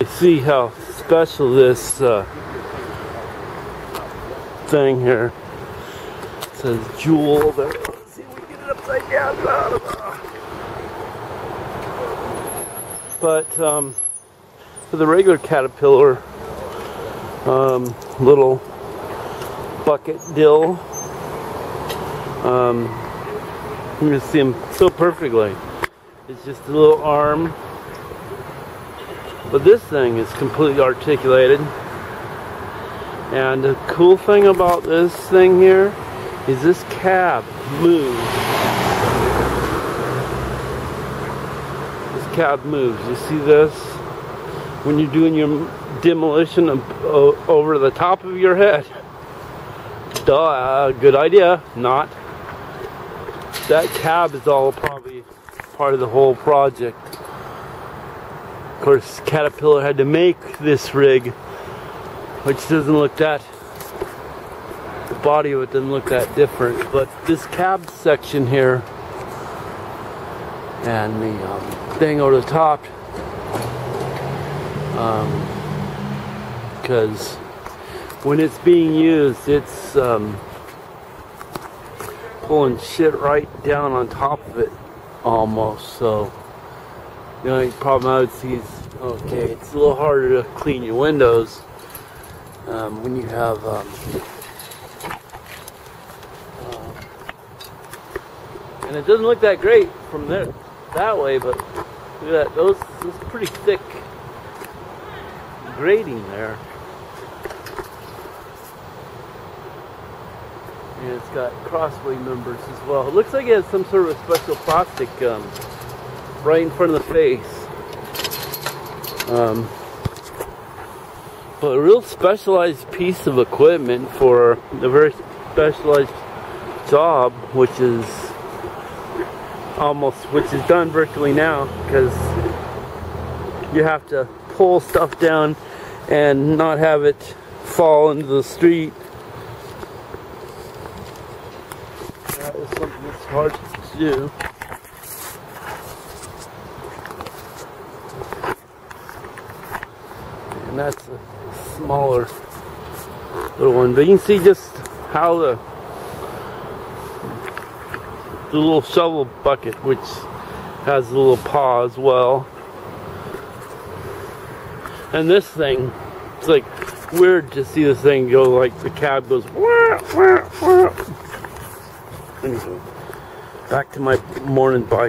You see how special this thing here. It says Jewel there. Let's see if we get it upside down. But for the regular Caterpillar little bucket dill, you can see them so perfectly. It's just a little arm. But this thing is completely articulated. And the cool thing about this thing here is this cab moves. This cab moves. You see this? When you're doing your demolition over the top of your head. Duh, good idea. Not. That cab is all probably part of the whole project. Of course, Caterpillar had to make this rig, which doesn't look that, the body of it doesn't look that different, but this cab section here and the thing over the top, because when it's being used, it's pulling shit right down on top of it almost. So the only problem I would see is, okay, it's a little harder to clean your windows when you have and it doesn't look that great from there that way, but look at that, those pretty thick grating there. And it's got crossway members as well. It looks like it has some sort of special plastic right in front of the face. But a real specialized piece of equipment for a very specialized job, which is done virtually now, because you have to pull stuff down and not have it fall into the street. That is something that's hard to do. And that's a smaller little one, but you can see just how the little shovel bucket, which has a little paw as well, and this thing, it's like weird to see this thing go, like the cab goes wah, wah, wah. Anyway, back to my morning bike.